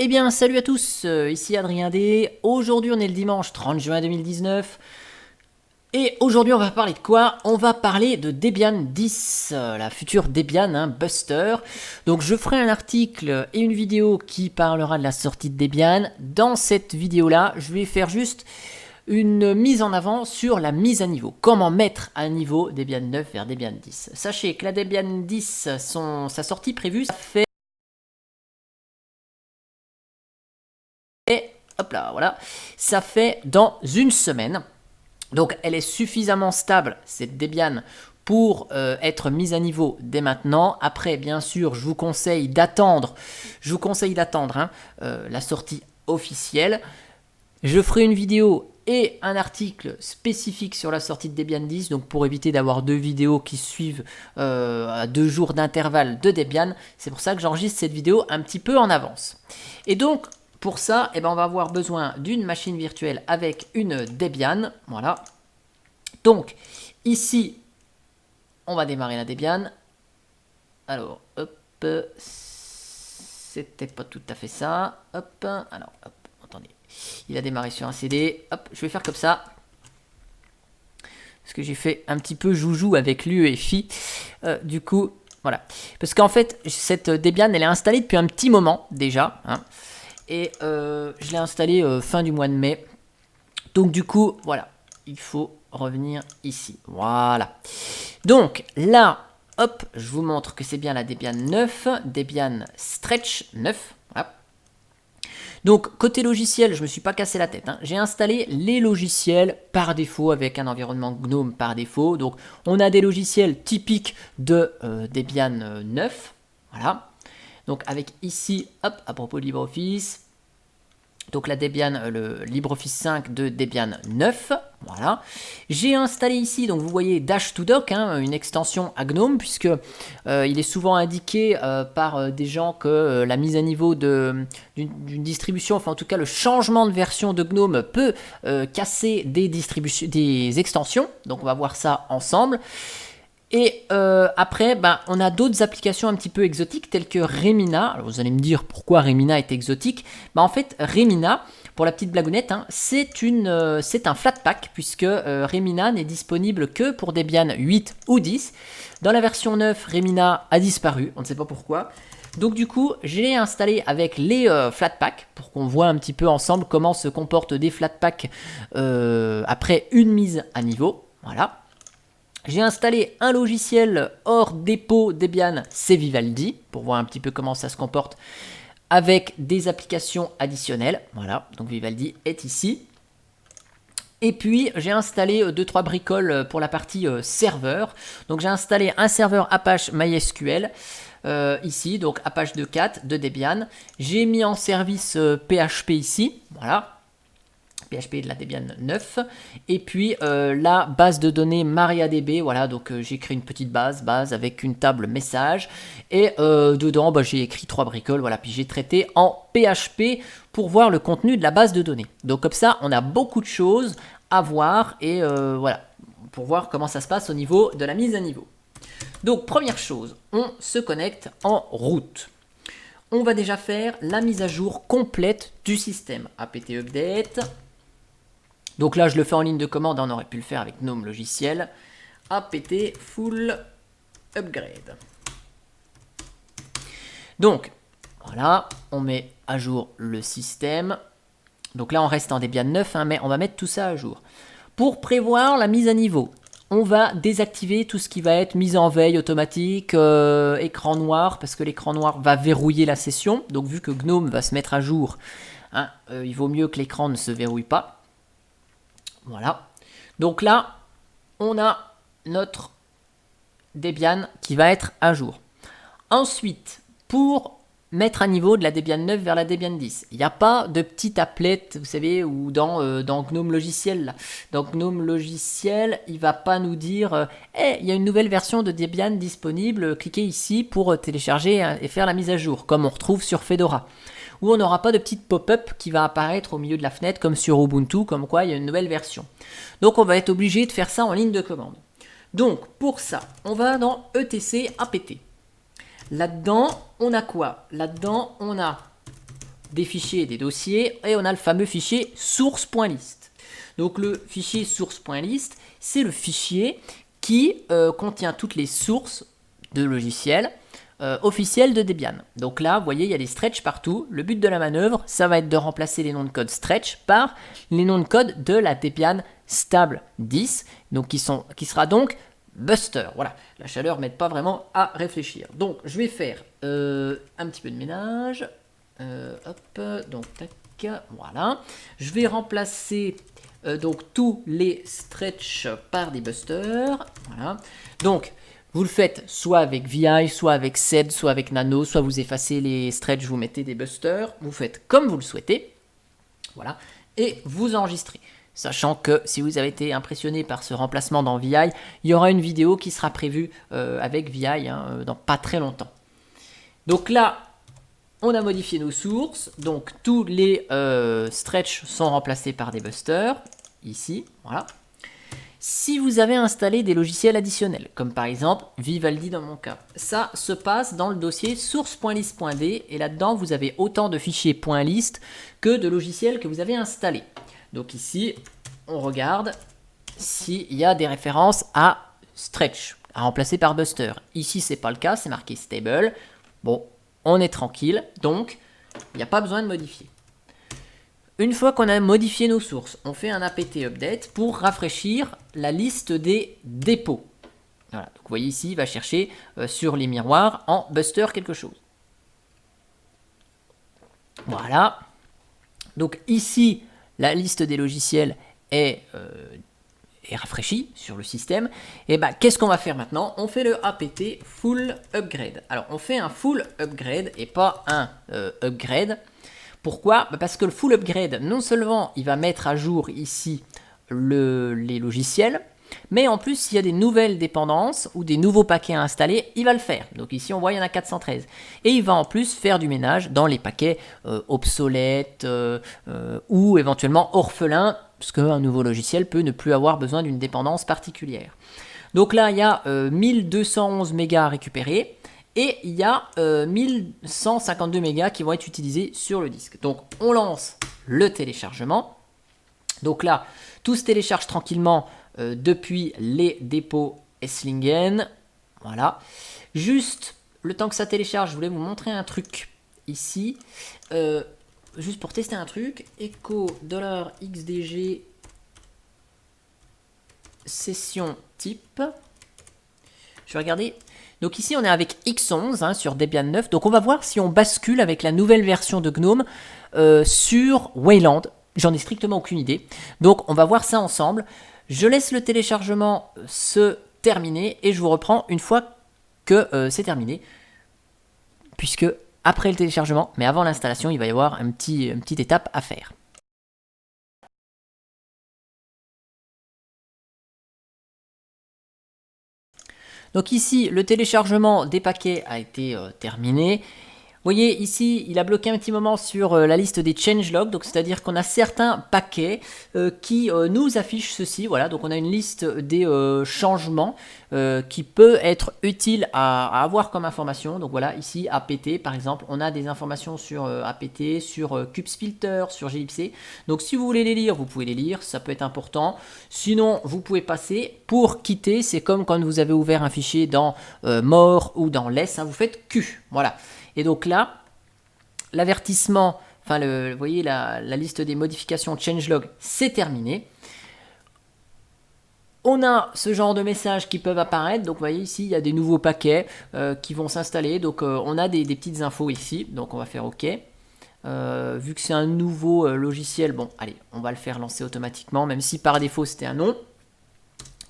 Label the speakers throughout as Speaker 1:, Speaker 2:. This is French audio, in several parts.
Speaker 1: Eh bien, salut à tous, ici Adrien D. Aujourd'hui, on est le dimanche 30 juin 2019. Et aujourd'hui, on va parler de quoi? On va parler de Debian 10, la future Debian, Buster. Donc, je ferai un article et une vidéo qui parlera de la sortie de Debian. Dans cette vidéo-là, je vais faire juste une mise en avant sur la mise à niveau. Comment mettre à niveau Debian 9 vers Debian 10. Sachez que la Debian 10, sa sortie prévue, ça fait... Et hop là, voilà. Ça fait dans une semaine. Donc elle est suffisamment stable, cette Debian, pour être mise à niveau dès maintenant. Après, bien sûr, je vous conseille d'attendre la sortie officielle. Je ferai une vidéo et un article spécifique sur la sortie de Debian 10, donc pour éviter d'avoir deux vidéos qui suivent à 2 jours d'intervalle de Debian. C'est pour ça que j'enregistre cette vidéo un petit peu en avance. Et donc, pour ça, on va avoir besoin d'une machine virtuelle avec une Debian. Voilà. Donc, ici, on va démarrer la Debian. Alors, hop, c'était pas tout à fait ça. Hop, alors, hop, attendez. Il a démarré sur un CD. Hop, je vais faire comme ça. Parce que j'ai fait un petit peu joujou avec l'UEFI. Du coup, voilà. Parce qu'en fait, cette Debian, elle est installée depuis un petit moment déjà. Et je l'ai installée fin du mois de mai. Donc du coup, voilà, il faut revenir ici. Voilà. Donc là, hop, je vous montre que c'est bien la Debian 9, Debian Stretch 9. Voilà. Donc côté logiciel, je ne me suis pas cassé la tête. J'ai installé les logiciels par défaut avec un environnement GNOME par défaut. Donc on a des logiciels typiques de Debian 9. Voilà. Donc avec ici, hop, à propos de LibreOffice, donc la Debian, le LibreOffice 5 de Debian 9, voilà. J'ai installé ici, donc vous voyez Dash2Dock, une extension à GNOME, puisque il est souvent indiqué par des gens que la mise à niveau d'une distribution, enfin en tout cas le changement de version de GNOME peut casser des extensions. Donc on va voir ça ensemble. Et après, on a d'autres applications un petit peu exotiques telles que Remina. Alors vous allez me dire pourquoi Remina est exotique. En fait, Remina, pour la petite blagounette, c'est un Flatpak puisque Remina n'est disponible que pour Debian 8 ou 10. Dans la version 9, Remina a disparu, on ne sait pas pourquoi. Donc du coup, j'ai installé avec les Flatpak pour qu'on voit un petit peu ensemble comment se comportent des Flatpak après une mise à niveau. Voilà. J'ai installé un logiciel hors dépôt Debian, c'est Vivaldi, pour voir un petit peu comment ça se comporte avec des applications additionnelles. Voilà, donc Vivaldi est ici. Et puis, j'ai installé 2-3 bricoles pour la partie serveur. Donc, j'ai installé un serveur Apache MySQL ici, donc Apache 2.4 de Debian. J'ai mis en service PHP ici, voilà. PHP de la Debian 9 et puis la base de données MariaDB, voilà, donc j'ai créé une petite base avec une table message et dedans j'ai écrit 3 bricoles, voilà, puis j'ai traité en PHP pour voir le contenu de la base de données. Donc comme ça on a beaucoup de choses à voir et voilà, pour voir comment ça se passe au niveau de la mise à niveau. Donc première chose, on se connecte en route. On va déjà faire la mise à jour complète du système. apt update. Donc là, je le fais en ligne de commande, on aurait pu le faire avec GNOME logiciel. apt full upgrade. Donc, voilà, on met à jour le système. Donc là, on reste en Debian 9, mais on va mettre tout ça à jour. Pour prévoir la mise à niveau, on va désactiver tout ce qui va être mise en veille automatique, écran noir, parce que l'écran noir va verrouiller la session. Donc vu que GNOME va se mettre à jour, il vaut mieux que l'écran ne se verrouille pas. Voilà. Donc là, on a notre Debian qui va être à jour. Ensuite, pour mettre à niveau de la Debian 9 vers la Debian 10, il n'y a pas de petit applet, vous savez, ou dans GNOME logiciel. Là. Dans GNOME logiciel, il ne va pas nous dire il y a une nouvelle version de Debian disponible, cliquez ici pour télécharger et faire la mise à jour, comme on retrouve sur Fedora. Où on n'aura pas de petite pop-up qui va apparaître au milieu de la fenêtre comme sur Ubuntu, comme quoi il y a une nouvelle version. Donc on va être obligé de faire ça en ligne de commande. Donc pour ça, on va dans etc apt. Là-dedans, on a quoi? Là-dedans, on a des fichiers et des dossiers, et on a le fameux fichier source.list. Donc le fichier source.list, c'est le fichier qui contient toutes les sources de logiciels officiels de Debian. Donc là, vous voyez, il y a des stretch partout. Le but de la manœuvre, ça va être de remplacer les noms de code stretch par les noms de code de la Debian stable 10, donc qui sera donc Buster. Voilà, la chaleur m'aide pas vraiment à réfléchir. Donc je vais faire un petit peu de ménage. Hop, donc tac, voilà. Je vais remplacer donc tous les stretch par des busters. Voilà. Donc vous le faites soit avec VI, soit avec sed, soit avec nano, soit vous effacez les stretch, vous mettez des busters. Vous faites comme vous le souhaitez. Voilà. Et vous enregistrez. Sachant que si vous avez été impressionné par ce remplacement dans VI, il y aura une vidéo qui sera prévue avec VI dans pas très longtemps. Donc là, on a modifié nos sources. Donc tous les stretch sont remplacés par des busters. Ici, voilà. Si vous avez installé des logiciels additionnels, comme par exemple Vivaldi dans mon cas, ça se passe dans le dossier source.list.d et là-dedans vous avez autant de fichiers .list que de logiciels que vous avez installés. Donc ici, on regarde s'il y a des références à stretch, à remplacer par buster. Ici, c'est pas le cas, c'est marqué stable. Bon, on est tranquille, donc il n'y a pas besoin de modifier. Une fois qu'on a modifié nos sources, on fait un apt update pour rafraîchir la liste des dépôts. Voilà, donc vous voyez ici, il va chercher sur les miroirs en buster quelque chose. Voilà. Donc ici, la liste des logiciels est rafraîchie sur le système. Et ben, qu'est-ce qu'on va faire maintenant? On fait le apt full upgrade. Alors, on fait un full upgrade et pas un upgrade. Pourquoi? Parce que le full upgrade, non seulement il va mettre à jour ici les logiciels, mais en plus, s'il y a des nouvelles dépendances ou des nouveaux paquets à installer, il va le faire. Donc ici, on voit, il y en a 413. Et il va en plus faire du ménage dans les paquets obsolètes ou éventuellement orphelins, parce qu'un nouveau logiciel peut ne plus avoir besoin d'une dépendance particulière. Donc là, il y a 1211 mégas à récupérer. Et il y a 1152 mégas qui vont être utilisés sur le disque. Donc on lance le téléchargement. Donc là, tout se télécharge tranquillement depuis les dépôts Esslingen. Voilà. Juste le temps que ça télécharge, je voulais vous montrer un truc ici. Juste pour tester un truc. Echo $xdg session type. Je vais regarder. Donc ici, on est avec X11 sur Debian 9. Donc on va voir si on bascule avec la nouvelle version de GNOME sur Wayland. J'en ai strictement aucune idée. Donc on va voir ça ensemble. Je laisse le téléchargement se terminer et je vous reprends une fois que c'est terminé. Puisque après le téléchargement, mais avant l'installation, il va y avoir une petite étape à faire. Donc ici, le téléchargement des paquets a été terminé. Vous voyez ici, il a bloqué un petit moment sur la liste des changelogs, donc c'est-à-dire qu'on a certains paquets qui nous affichent ceci. Voilà, donc on a une liste des changements qui peut être utile à avoir comme information. Donc voilà, ici apt par exemple, on a des informations sur apt, sur kubesfilter, sur glibc. Donc si vous voulez les lire, vous pouvez les lire, ça peut être important. Sinon, vous pouvez passer. Pour quitter, c'est comme quand vous avez ouvert un fichier dans more ou dans less, vous faites Q. Voilà. Et donc là, l'avertissement, enfin, vous voyez, la liste des modifications changelog, c'est terminé. On a ce genre de messages qui peuvent apparaître. Donc, vous voyez ici, il y a des nouveaux paquets qui vont s'installer. Donc, on a des petites infos ici. Donc, on va faire OK. Vu que c'est un nouveau logiciel, bon, allez, on va le faire lancer automatiquement, même si par défaut, c'était un non.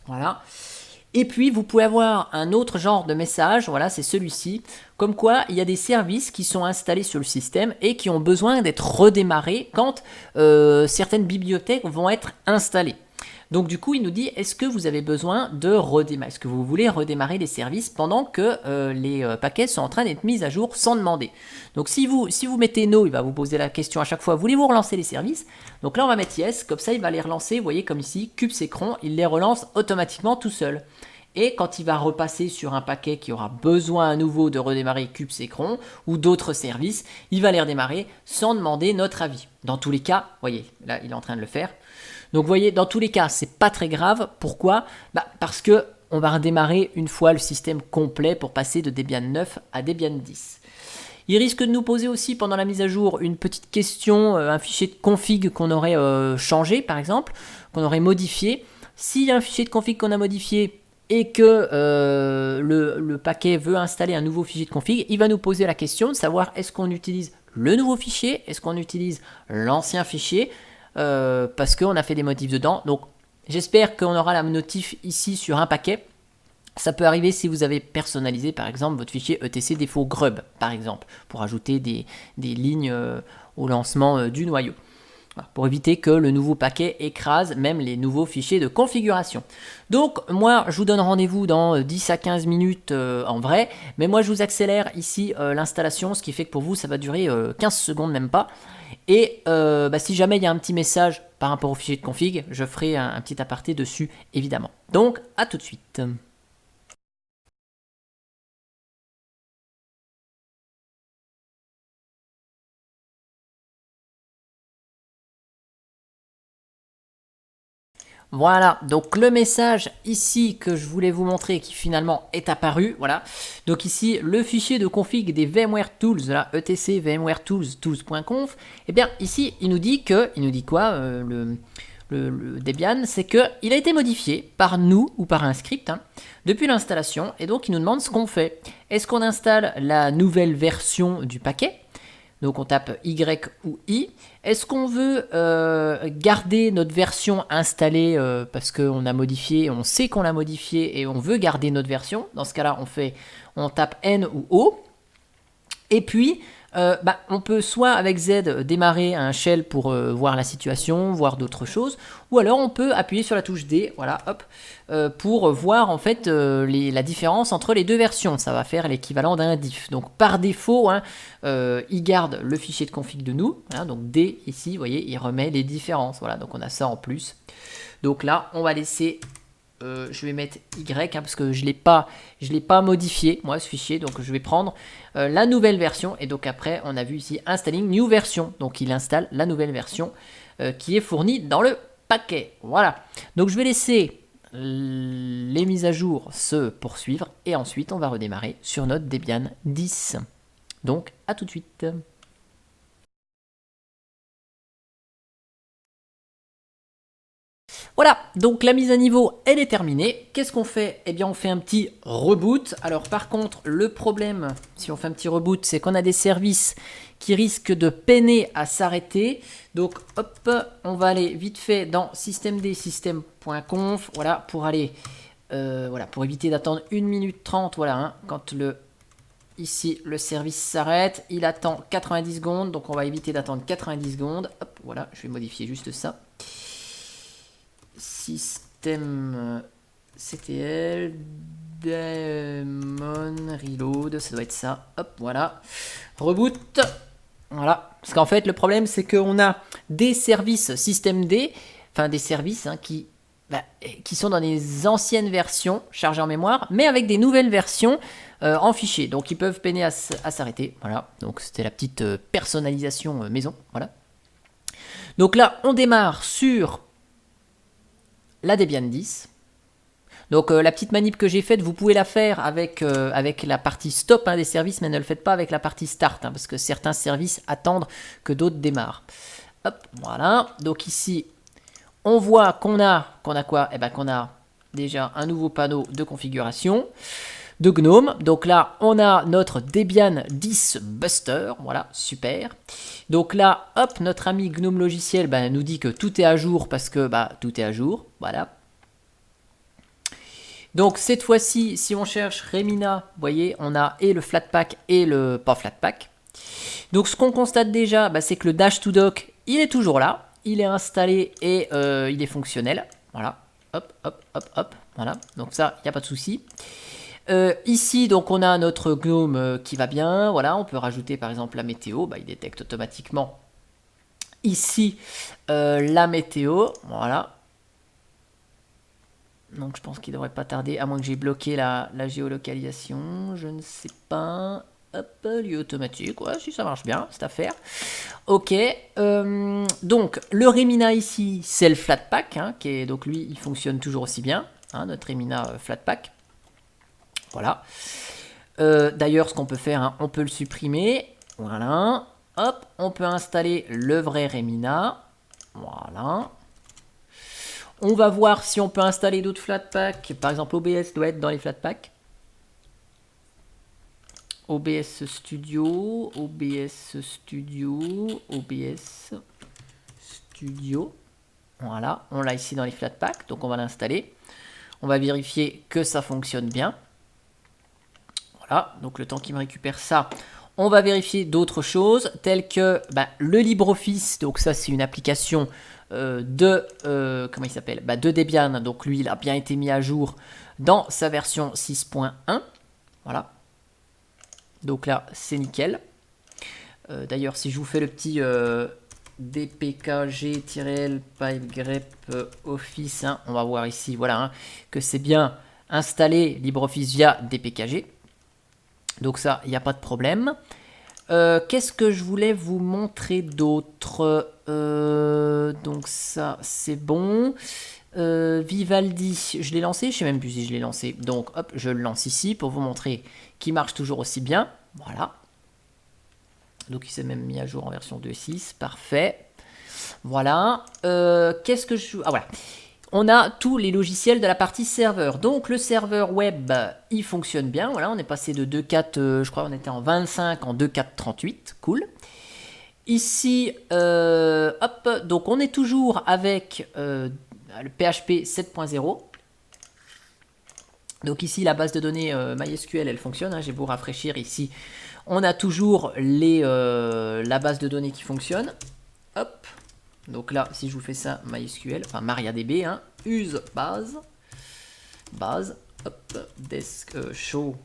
Speaker 1: Voilà. Et puis, vous pouvez avoir un autre genre de message, voilà, c'est celui-ci, comme quoi il y a des services qui sont installés sur le système et qui ont besoin d'être redémarrés quand certaines bibliothèques vont être installées. Donc du coup, il nous dit, est-ce que vous avez besoin de redémarrer? Est-ce que vous voulez redémarrer les services pendant que les paquets sont en train d'être mis à jour sans demander? Donc si vous mettez no, il va vous poser la question à chaque fois, voulez-vous relancer les services? Donc là, on va mettre yes, comme ça, il va les relancer, vous voyez comme ici, kubectcron, il les relance automatiquement tout seul. Et quand il va repasser sur un paquet qui aura besoin à nouveau de redémarrer kubectl ou d'autres services, il va les redémarrer sans demander notre avis. Dans tous les cas, vous voyez, là il est en train de le faire. Donc vous voyez, dans tous les cas, c'est pas très grave. Pourquoi? Parce que on va redémarrer une fois le système complet pour passer de Debian 9 à Debian 10. Il risque de nous poser aussi pendant la mise à jour une petite question, un fichier de config qu'on aurait changé par exemple, qu'on aurait modifié. S'il y a un fichier de config qu'on a modifié et que le paquet veut installer un nouveau fichier de config, il va nous poser la question de savoir est-ce qu'on utilise le nouveau fichier, est-ce qu'on utilise l'ancien fichier, parce qu'on a fait des modifs dedans. Donc j'espère qu'on aura la notif ici sur un paquet. Ça peut arriver si vous avez personnalisé par exemple votre fichier etc défaut grub par exemple, pour ajouter des lignes au lancement du noyau. Voilà, pour éviter que le nouveau paquet écrase même les nouveaux fichiers de configuration. Donc moi je vous donne rendez-vous dans 10 à 15 minutes en vrai, mais moi je vous accélère ici l'installation, ce qui fait que pour vous ça va durer 15 secondes même pas. Et si jamais il y a un petit message par rapport au fichier de config, je ferai un petit aparté dessus évidemment. Donc à tout de suite. Voilà, donc le message ici que je voulais vous montrer qui finalement est apparu, voilà. Donc ici, le fichier de config des VMware Tools, là, etc VMware Tools, tools.conf, et bien ici, il nous dit quoi, le Debian, c'est qu'il a été modifié par nous ou par un script depuis l'installation, et donc il nous demande ce qu'on fait. Est-ce qu'on installe la nouvelle version du paquet? Donc on tape Y ou I. Est-ce qu'on veut garder notre version installée parce qu'on a modifié, on sait qu'on l'a modifié et on veut garder notre version? Dans ce cas-là, on tape N ou O. Et puis, on peut soit avec Z démarrer un shell pour voir la situation, voir d'autres choses, ou alors on peut appuyer sur la touche D, voilà, hop, pour voir en fait la différence entre les deux versions. Ça va faire l'équivalent d'un diff. Donc par défaut, il garde le fichier de config de nous, hein, donc D ici, vous voyez, il remet les différences. Voilà, donc on a ça en plus. Donc là, on va laisser. Je vais mettre Y parce que je l'ai pas modifié moi ce fichier, donc je vais prendre la nouvelle version et donc après on a vu ici installing new version, donc il installe la nouvelle version qui est fournie dans le paquet. Voilà, donc je vais laisser les mises à jour se poursuivre et ensuite on va redémarrer sur notre Debian 10. Donc à tout de suite. Voilà, donc la mise à niveau, elle est terminée. Qu'est-ce qu'on fait? Eh bien, on fait un petit reboot. Alors, par contre, le problème, si on fait un petit reboot, c'est qu'on a des services qui risquent de peiner à s'arrêter. Donc, hop, on va aller vite fait dans systemd, system.conf, voilà, pour aller, voilà, pour éviter d'attendre 1 minute 30, voilà, quand ici, le service s'arrête, il attend 90 secondes, donc on va éviter d'attendre 90 secondes. Hop, voilà, je vais modifier juste ça. Système CTL Daemon Reload, ça doit être ça. Hop, voilà. Reboot. Voilà. Parce qu'en fait, le problème, c'est qu'on a des services systemd, enfin des services qui sont dans les anciennes versions chargées en mémoire, mais avec des nouvelles versions en fichier. Donc, ils peuvent peiner à s'arrêter. Voilà. Donc, c'était la petite personnalisation maison. Voilà. Donc là, on démarre sur la Debian 10. Donc la petite manip que j'ai faite, vous pouvez la faire avec la partie stop des services, mais ne le faites pas avec la partie start, parce que certains services attendent que d'autres démarrent. Hop, voilà. Donc ici, on voit qu'on a quoi? Eh ben qu'on a déjà un nouveau panneau de configuration de GNOME. Donc là, on a notre Debian 10 Buster. Voilà, super. Donc là, hop, notre ami GNOME Logiciel nous dit que tout est à jour parce que tout est à jour. Voilà. Donc cette fois-ci, si on cherche Remina, vous voyez, on a et le Flatpak et le pas Flatpak. Donc ce qu'on constate déjà, c'est que le Dash to Dock, il est toujours là. Il est installé et il est fonctionnel. Voilà. Hop, hop, hop, hop. Voilà. Donc ça, il n'y a pas de souci. Ici, donc, on a notre GNOME qui va bien. Voilà, on peut rajouter par exemple la météo. Il détecte automatiquement ici la météo. Voilà. Donc je pense qu'il ne devrait pas tarder, à moins que j'ai bloqué la géolocalisation. Je ne sais pas. Hop, lieu automatique. Ouais, si ça marche bien, cette affaire. Ok. Donc le Remina ici, c'est le Flatpak. Hein, donc lui, il fonctionne toujours aussi bien. Hein, notre Remina Flatpak. Voilà. D'ailleurs, ce qu'on peut faire, hein, on peut le supprimer. Voilà. Hop, on peut installer le vrai Remina. Voilà. On va voir si on peut installer d'autres Flatpak. Par exemple, OBS doit être dans les Flatpak. OBS Studio, OBS Studio, OBS Studio. Voilà, on l'a ici dans les Flatpak, donc on va l'installer. On va vérifier que ça fonctionne bien. Voilà, donc le temps qu'il me récupère ça, on va vérifier d'autres choses, telles que le LibreOffice. Donc ça, c'est une application comment il s'appelle, de Debian. Donc lui, il a bien été mis à jour dans sa version 6.1. Voilà. Donc là, c'est nickel. D'ailleurs, si je vous fais le petit dpkg-l pipegrep office, hein, on va voir ici, voilà, hein, que c'est bien installé LibreOffice via dpkg. Donc ça, il n'y a pas de problème. Qu'est-ce que je voulais vous montrer d'autre? Donc ça, c'est bon. Vivaldi, je l'ai lancé, je sais même plus si je l'ai lancé. Donc hop, je le lance ici pour vous montrer qu'il marche toujours aussi bien. Voilà. Donc il s'est même mis à jour en version 2.6. Parfait. Voilà. Qu'est-ce que je... Ah voilà. On a tous les logiciels de la partie serveur. Donc le serveur web, il fonctionne bien. Voilà, on est passé de 2.4, je crois on était en 25 en 2.4.38. Cool. Ici, hop, donc on est toujours avec le PHP 7.0. Donc ici, la base de données MySQL, elle fonctionne. Hein, j'ai beau rafraîchir ici. On a toujours la base de données qui fonctionne. Hop. Donc là, si je vous fais ça, MySQL, enfin MariaDB, hein, use base, hop, desk show,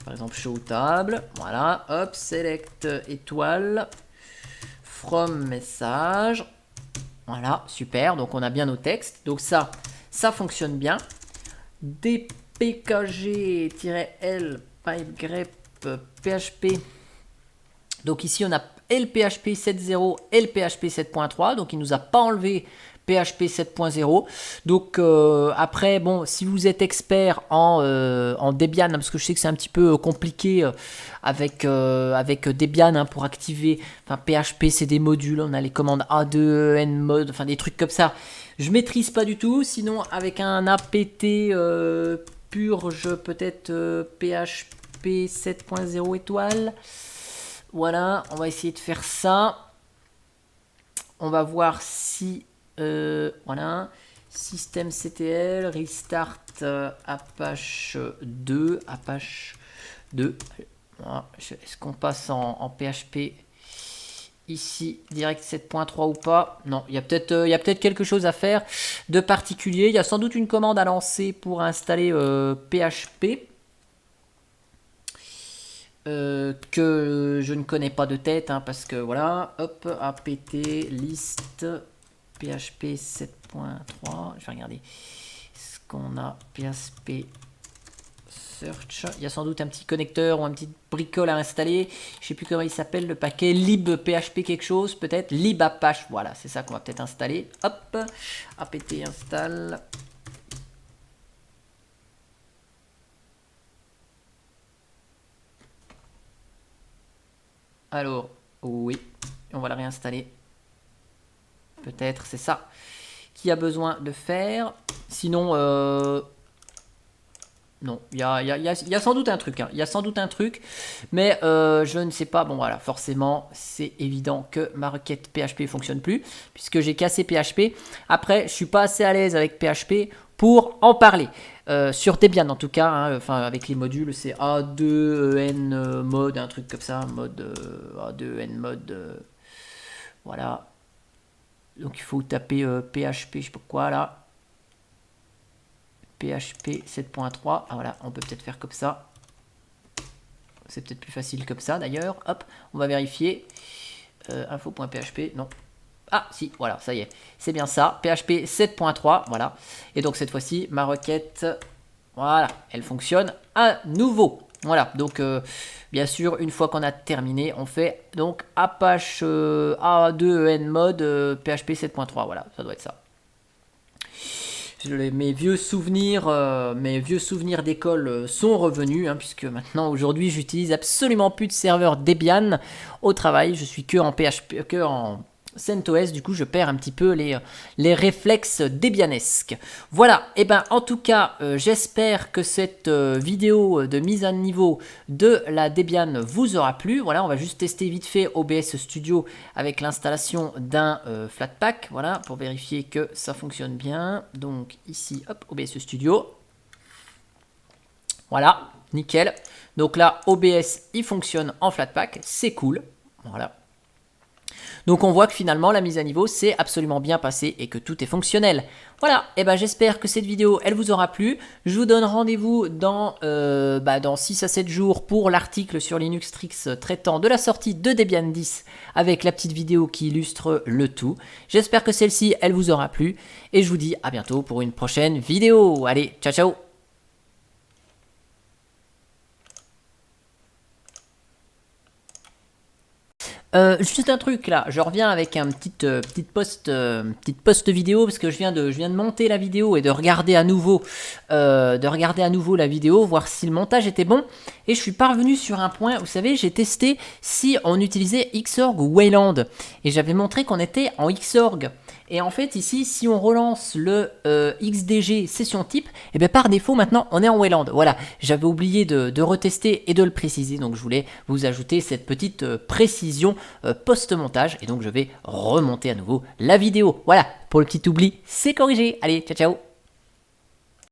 Speaker 1: par exemple show table, voilà, hop, select étoile, from message, voilà, super, donc on a bien nos textes, donc ça fonctionne bien. dpkg-l pipegrep php, donc ici on a et le PHP 7.0 et le PHP 7.3, donc il nous a pas enlevé PHP 7.0. Donc après, bon, si vous êtes expert en Debian, parce que je sais que c'est un petit peu compliqué avec Debian, hein, pour activer, enfin PHP c'est des modules, on a les commandes A2, nmod, enfin des trucs comme ça. Je maîtrise pas du tout, sinon avec un apt purge peut-être PHP 7.0 étoile. Voilà, on va essayer de faire ça. On va voir si... voilà. Systemctl, restart Apache 2. Apache 2. Voilà. Est-ce qu'on passe en PHP ici, direct 7.3 ou pas? Non, il y a peut-être quelque chose à faire de particulier. Il y a sans doute une commande à lancer pour installer PHP. Que je ne connais pas de tête, hein, parce que voilà, hop, apt list php 7.3, je vais regarder ce qu'on a, php search, il y a sans doute un petit connecteur ou un petit bricole à installer, je sais plus comment il s'appelle, le paquet lib php quelque chose, peut-être lib apache, voilà, c'est ça qu'on va peut-être installer, hop, apt install. Alors, oui, on va la réinstaller. Peut-être, c'est ça qui a besoin de faire. Sinon, non, il y a sans doute un truc. Hein. Il y a sans doute un truc, mais je ne sais pas. Bon, voilà, forcément, c'est évident que ma requête PHP ne fonctionne plus, puisque j'ai cassé PHP. Après, je suis pas assez à l'aise avec PHP pour en parler. Sur Debian en tout cas, hein, enfin avec les modules, c'est A2 mode, un truc comme ça, mode A2 nmod, voilà. Donc il faut taper PHP, je sais pas quoi là, PHP 7.3, ah, voilà, on peut peut-être faire comme ça. C'est peut-être plus facile comme ça d'ailleurs. Hop, on va vérifier. Info.php, non. Ah, si, voilà, ça y est. C'est bien ça. PHP 7.3, voilà. Et donc, cette fois-ci, ma requête, voilà, elle fonctionne à nouveau. Voilà, donc, bien sûr, une fois qu'on a terminé, on fait donc Apache A2EN mode PHP 7.3. Voilà, ça doit être ça. Mes vieux souvenirs d'école sont revenus, hein, puisque maintenant, aujourd'hui, j'utilise absolument plus de serveur Debian au travail. Je suis que en PHP, que en CentOS, du coup je perds un petit peu les réflexes débianesques. Voilà, et ben en tout cas j'espère que cette vidéo de mise à niveau de la Debian vous aura plu. Voilà, on va juste tester vite fait OBS Studio avec l'installation d'un Flatpak, voilà, pour vérifier que ça fonctionne bien. Donc ici, hop, OBS Studio. Voilà, nickel. Donc là, OBS, il fonctionne en Flatpak, c'est cool. Voilà. Donc on voit que finalement la mise à niveau s'est absolument bien passée et que tout est fonctionnel. Voilà, et ben j'espère que cette vidéo elle vous aura plu. Je vous donne rendez-vous dans 6 à 7 jours pour l'article sur Linuxtrix traitant de la sortie de Debian 10 avec la petite vidéo qui illustre le tout. J'espère que celle-ci elle vous aura plu et je vous dis à bientôt pour une prochaine vidéo. Allez, ciao ciao. Juste un truc là, je reviens avec un petite post vidéo parce que je viens de monter la vidéo et de regarder à nouveau la vidéo, voir si le montage était bon. Et je suis parvenu sur un point, vous savez, j'ai testé si on utilisait Xorg ou Wayland et j'avais montré qu'on était en Xorg. Et en fait ici, si on relance le XDG session type, et bien par défaut maintenant on est en Wayland. Voilà, j'avais oublié de retester et de le préciser, donc je voulais vous ajouter cette petite précision post-montage. Et donc je vais remonter à nouveau la vidéo. Voilà, pour le petit oubli, c'est corrigé. Allez, ciao ciao.